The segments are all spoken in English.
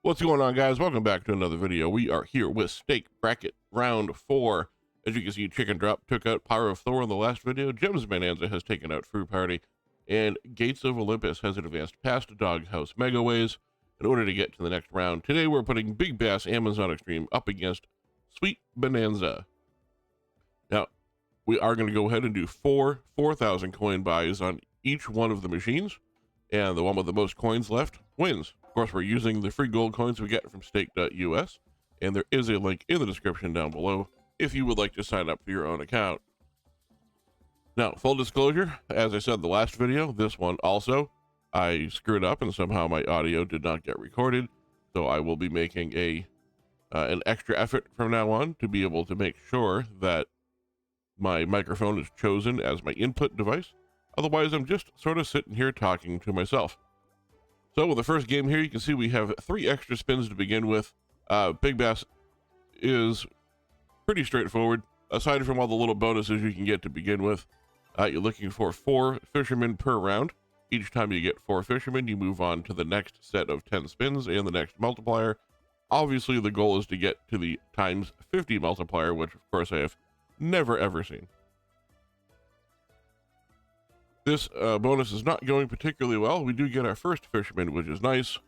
What's going on, guys? Welcome back to another video. We are here with Stake Bracket Round 4. As you can see, Chicken Drop took out Power of Thor in the last video. Gems Bonanza has taken out Fruit Party. And Gates of Olympus has advanced past Doghouse Megaways in order to get to the next round. Today, we're putting Big Bass Amazon Extreme up against Sweet Bonanza. Now, we are going to go ahead and do 4,000 coin buys on each one of the machines. And the one with the most coins left wins. Of course, we're using the free gold coins we get from stake.us, and there is a link in the description down below if you would like to sign up for your own account. Now, full disclosure, as I said in the last video, this one also, I screwed up and somehow my audio did not get recorded, so I will be making an extra effort from now on to be able to make sure that my microphone is chosen as my input device. Otherwise, I'm just sort of sitting here talking to myself. So with the first game here, you can see we have 3 extra spins to begin with. Big Bass is pretty straightforward. Aside from all the little bonuses you can get to begin with, you're looking for 4 fishermen per round. Each time you get 4 fishermen, you move on to the next set of 10 spins and the next multiplier. Obviously, the goal is to get to the times 50 multiplier, which of course I have never ever seen. This bonus is not going particularly well. We do get our first fisherman, which is nice. A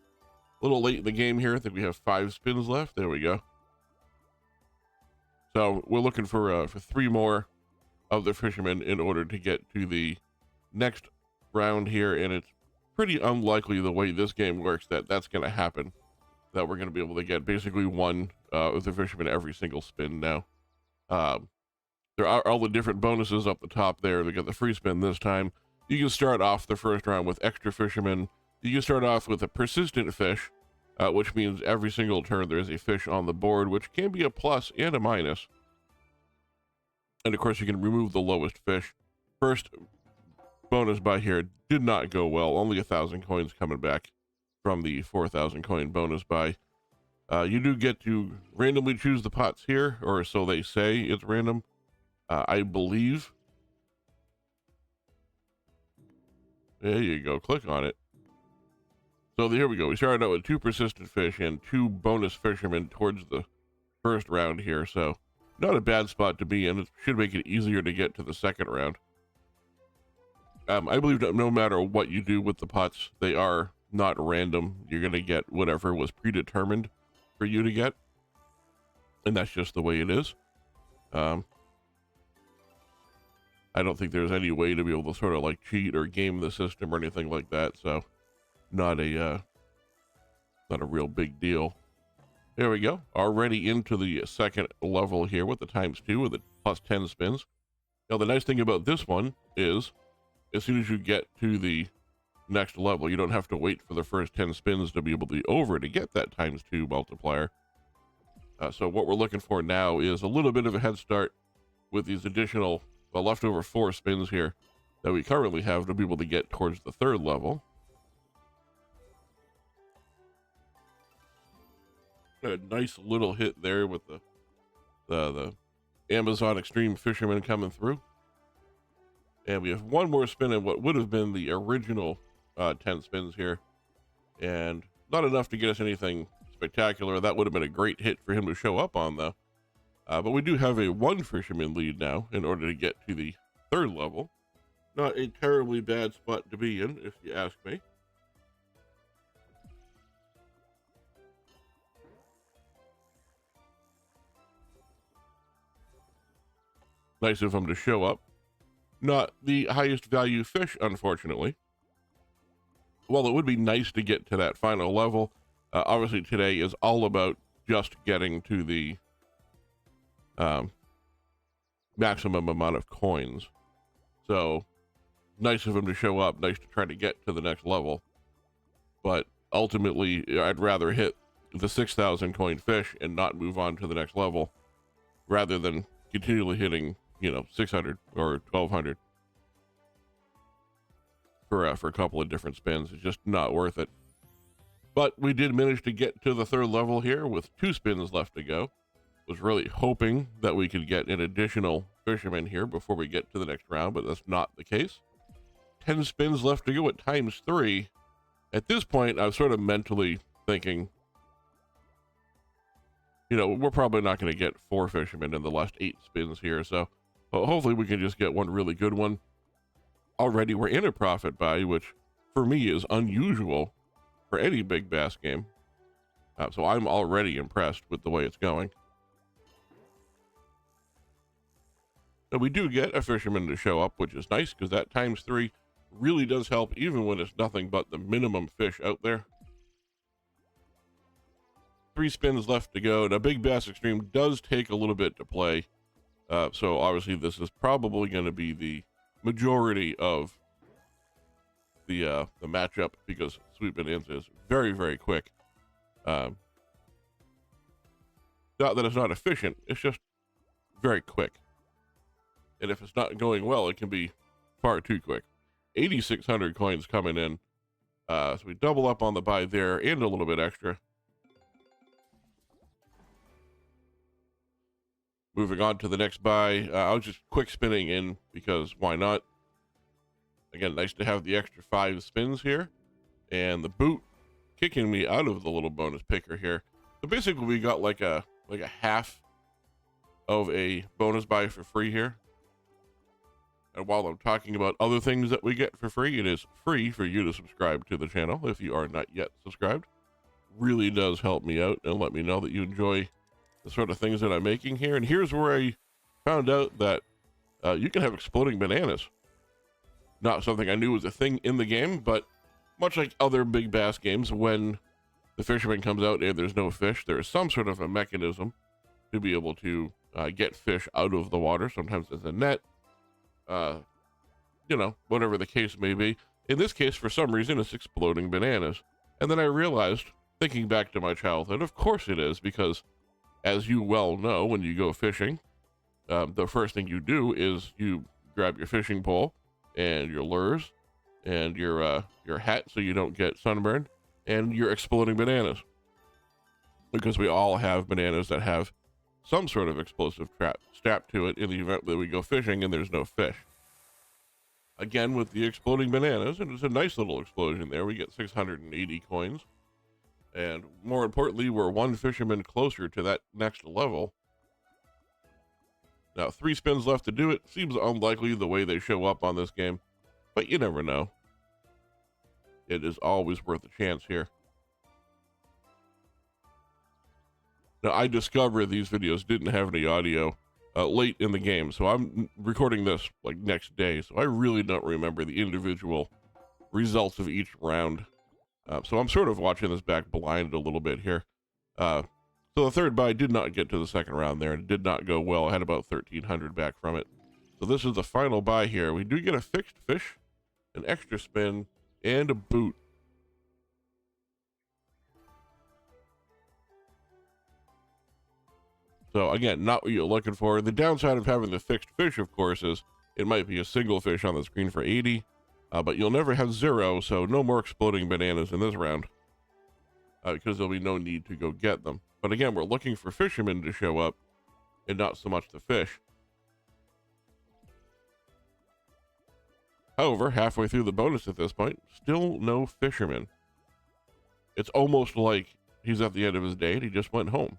little late in the game here. I think we have 5 spins left. There we go. So we're looking for 3 more of the fishermen in order to get to the next round here. And it's pretty unlikely the way this game works that that's going to happen. That we're going to be able to get basically one of the fishermen every single spin now. There are all the different bonuses up the top there. We got the free spin this time. You can start off the first round with extra fishermen. You can start off with a persistent fish, which means every single turn there is a fish on the board, which can be a plus and a minus. And of course, you can remove the lowest fish. First bonus buy here did not go well. Only 1,000 coins coming back from the 4,000 coin bonus buy. You do get to randomly choose the pots here, or so they say. It's random. I believe. There you go. Click on it. So here we go. We started out with 2 persistent fish and 2 bonus fishermen towards the first round here. So not a bad spot to be in. It should make it easier to get to the second round. I believe that no matter what you do with the pots, they are not random. You're going to get whatever was predetermined for you to get. And that's just the way it is. I don't think there's any way to be able to sort of like cheat or game the system or anything like that. So not a real big deal. There we go. Already into the second level here with the ×2 with the plus 10 spins. Now, the nice thing about this one is as soon as you get to the next level, you don't have to wait for the first 10 spins to be able to be over to get that ×2 multiplier. So what we're looking for now is a little bit of a head start with these additional leftover 4 spins here that we currently have to be able to get towards the third level. A nice little hit there with the Amazon Extreme Fisherman coming through. And we have one more spin in what would have been the original 10 spins here. And not enough to get us anything spectacular. That would have been a great hit for him to show up on, though. But we do have a 1 fisherman lead now in order to get to the third level. Not a terribly bad spot to be in, if you ask me. Nice of him to show up. Not the highest value fish, unfortunately. Well, it would be nice to get to that final level. Obviously, today is all about just getting to the maximum amount of coins. So nice of him to show up, nice to try to get to the next level, but ultimately I'd rather hit the 6,000 coin fish and not move on to the next level rather than continually hitting 600 or 1,200 for a couple of different spins. It's just not worth it. But we did manage to get to the third level here with 2 spins left to go. Was really hoping that we could get an additional fisherman here before we get to the next round, but that's not the case. 10 spins left to go at ×3. At this point, I'm sort of mentally thinking, you know, we're probably not going to get 4 fishermen in the last 8 spins here. So hopefully we can just get one really good one. Already we're in a profit buy, which for me is unusual for any big bass game. So I'm already impressed with the way it's going. Now we do get a fisherman to show up, which is nice because that ×3 really does help even when it's nothing but the minimum fish out there. 3 spins left to go. Now Big Bass Extreme does take a little bit to play. So obviously this is probably going to be the majority of the matchup because Sweet Bonanza is very, very quick. Not that it's not efficient, it's just very quick. And if it's not going well, it can be far too quick. 8,600 coins coming in. So we double up on the buy there and a little bit extra. Moving on to the next buy. I was just quick spinning in because why not? Again, nice to have the extra 5 spins here. And the boot kicking me out of the little bonus picker here. So basically we got like a half of a bonus buy for free here. And while I'm talking about other things that we get for free, it is free for you to subscribe to the channel if you are not yet subscribed. Really does help me out and let me know that you enjoy the sort of things that I'm making here. And here's where I found out that you can have exploding bananas. Not something I knew was a thing in the game, but much like other big bass games, when the fisherman comes out and there's no fish, there is some sort of a mechanism to be able to get fish out of the water. Sometimes it's a net, you know, whatever the case may be. In this case, for some reason, it's exploding bananas. And then I realized, thinking back to my childhood, of course it is, because as you well know, when you go fishing, the first thing you do is you grab your fishing pole and your lures and your hat so you don't get sunburned, and you're exploding bananas. Because we all have bananas that have some sort of explosive trap strapped to it in the event that we go fishing and there's no fish. Again, with the exploding bananas, and it's a nice little explosion there, we get 680 coins. And more importantly, we're 1 fisherman closer to that next level. Now, 3 spins left to do it. Seems unlikely the way they show up on this game, but you never know. It is always worth a chance here. Now, I discovered these videos didn't have any audio late in the game, so I'm recording this like next day, so I really don't remember the individual results of each round. So I'm sort of watching this back blind a little bit here. So the third buy did not get to the second round there, and it did not go well. I had about 1,300 back from it. So this is the final buy here. We do get a fixed fish, an extra spin, and a boot. So again, not what you're looking for. The downside of having the fixed fish, of course, is it might be a single fish on the screen for 80, but you'll never have 0, so no more exploding bananas in this round, because there'll be no need to go get them. But again, we're looking for fishermen to show up and not so much the fish. However, halfway through the bonus at this point, still no fishermen. It's almost like he's at the end of his day and he just went home.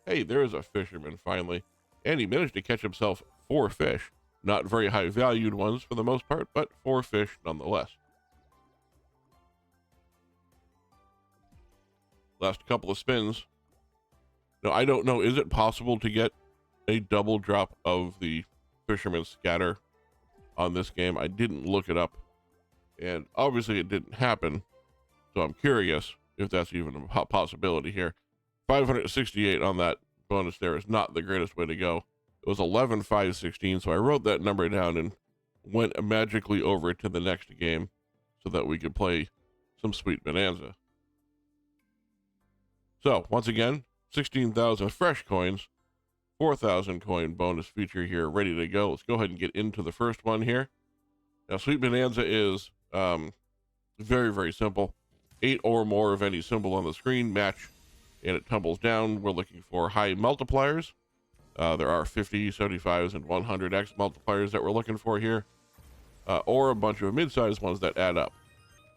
Hey, there is a fisherman finally, and he managed to catch himself 4 fish. Not very high valued ones for the most part, but 4 fish nonetheless. Last couple of spins. Now, I don't know, is it possible to get a double drop of the fisherman's scatter on this game? I didn't look it up, and obviously it didn't happen, so I'm curious if that's even a possibility here. 568 on that bonus there is not the greatest way to go. It was 11,516, so I wrote that number down and went magically over to the next game so that we could play some Sweet Bonanza. So, once again, 16,000 fresh coins, 4,000 coin bonus feature here ready to go. Let's go ahead and get into the first one here. Now, Sweet Bonanza is very, very simple. 8 or more of any symbol on the screen, match, and it tumbles down. We're looking for high multipliers. There are 50, 75s, and 100x multipliers that we're looking for here, or a bunch of mid-sized ones that add up.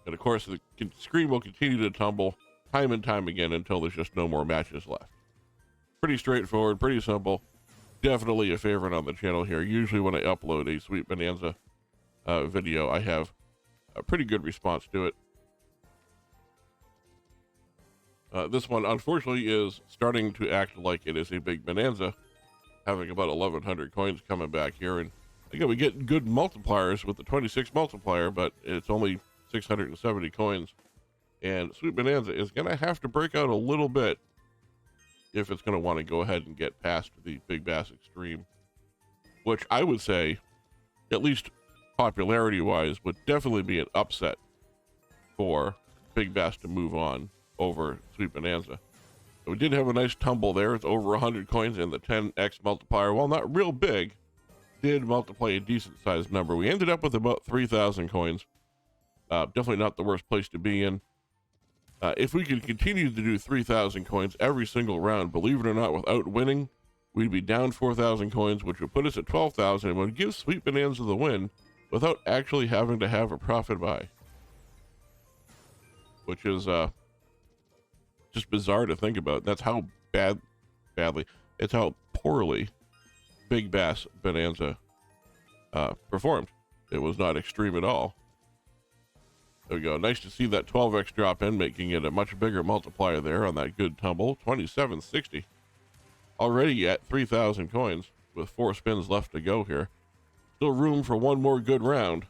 And of course, the screen will continue to tumble time and time again until there's just no more matches left. Pretty straightforward, pretty simple. Definitely a favorite on the channel here. Usually when I upload a Sweet Bonanza video, I have a pretty good response to it. This one, unfortunately, is starting to act like it is a big bonanza, having about 1,100 coins coming back here. And again, we get good multipliers with the 26 multiplier, but it's only 670 coins. And Sweet Bonanza is going to have to break out a little bit if it's going to want to go ahead and get past the Big Bass Extreme, which I would say, at least popularity-wise, would definitely be an upset for Big Bass to move on over Sweet Bonanza. So we did have a nice tumble there. It's over 100 coins, and the 10x multiplier, while not real big, did multiply a decent-sized number. We ended up with about 3,000 coins. Definitely not the worst place to be in. If we could continue to do 3,000 coins every single round, believe it or not, without winning, we'd be down 4,000 coins, which would put us at 12,000 and would give Sweet Bonanza the win without actually having to have a profit buy, which is just bizarre to think about. That's how it's how poorly Big Bass Bonanza performed. It was not extreme at all. There we go. Nice to see that 12x drop in, making it a much bigger multiplier there on that good tumble. 2760. Already at 3,000 coins with 4 spins left to go here. Still room for one more good round.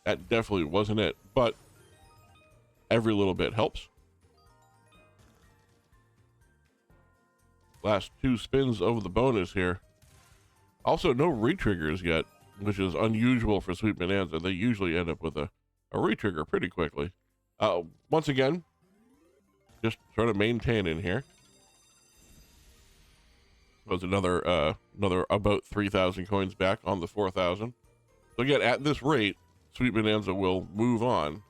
That definitely wasn't it, but every little bit helps. Last 2 spins of the bonus here. Also, no retriggers yet, which is unusual for Sweet Bonanza. They usually end up with a retrigger pretty quickly. Once again, just trying to maintain in here. Was another about 3,000 coins back on the 4,000. So again, at this rate, Sweet Bonanza will move on.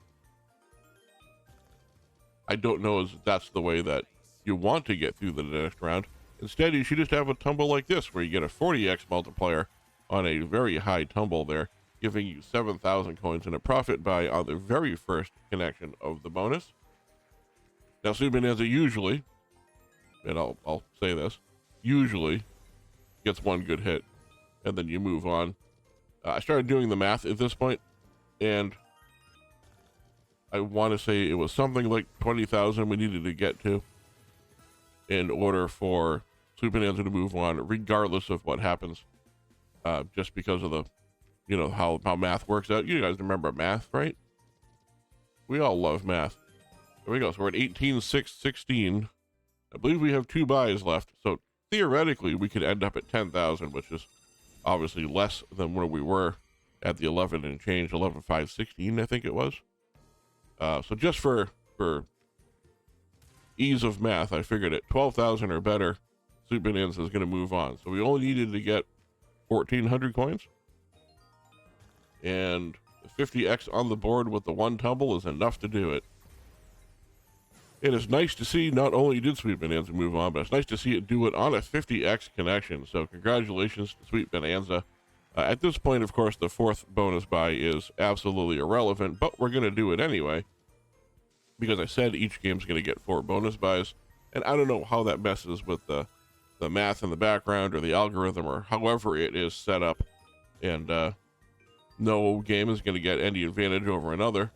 I don't know if that's the way that you want to get through the next round. Instead, you should just have a tumble like this, where you get a 40x multiplier on a very high tumble there, giving you 7,000 coins and a profit buy on the very first connection of the bonus. Now, Sweet Bonanza usually, and I'll say this, usually gets one good hit, and then you move on. I started doing the math at this point, and I want to say it was something like 20,000 we needed to get to in order for Sweet Bonanza to move on, regardless of what happens, just because of the, you know, how math works out. You guys remember math, right? We all love math. There we go. So we're at 18,616. I believe we have 2 buys left. So theoretically, we could end up at 10,000, which is obviously less than where we were at the 11 and change, 11,516, I think it was. So just for ease of math, I figured at 12,000 or better, Sweet Bonanza is going to move on. So we only needed to get 1,400 coins. And the 50x on the board with the 1 tumble is enough to do it. It is nice to see not only did Sweet Bonanza move on, but it's nice to see it do it on a 50x connection. So congratulations to Sweet Bonanza. At this point, of course, the 4th bonus buy is absolutely irrelevant, but we're going to do it anyway, because I said each game's going to get 4 bonus buys, and I don't know how that messes with the math in the background or the algorithm or however it is set up, and no game is going to get any advantage over another,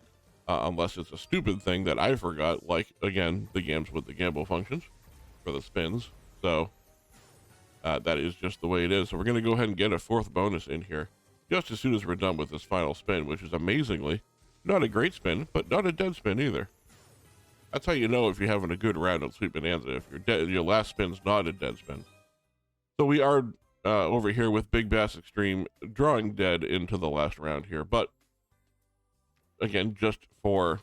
unless it's a stupid thing that I forgot, like, again, the games with the gamble functions for the spins. So that is just the way it is. So we're going to go ahead and get a 4th bonus in here just as soon as we're done with this final spin, which is amazingly not a great spin, but not a dead spin either. That's how you know if you're having a good round of Sweet Bonanza, if your last spin's not a dead spin. So we are over here with Big Bass Extreme drawing dead into the last round here, but again, just for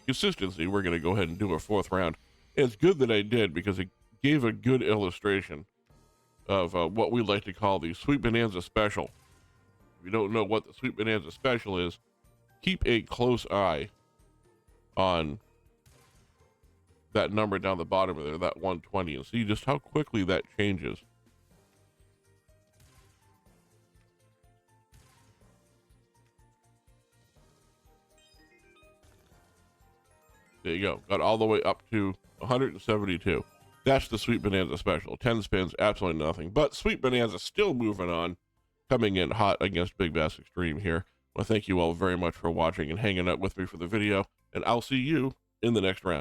consistency, we're going to go ahead and do a 4th round. And it's good that I did, because it gave a good illustration of what we like to call the Sweet Bonanza Special. If you don't know what the Sweet Bonanza Special is, keep a close eye on that number down the bottom of there, that 120, and see just how quickly that changes. There you go. Got all the way up to 172. That's the Sweet Bonanza special. 10 spins, absolutely nothing. But Sweet Bonanza still moving on, coming in hot against Big Bass Extreme here. Well, thank you all very much for watching and hanging out with me for the video, and I'll see you in the next round.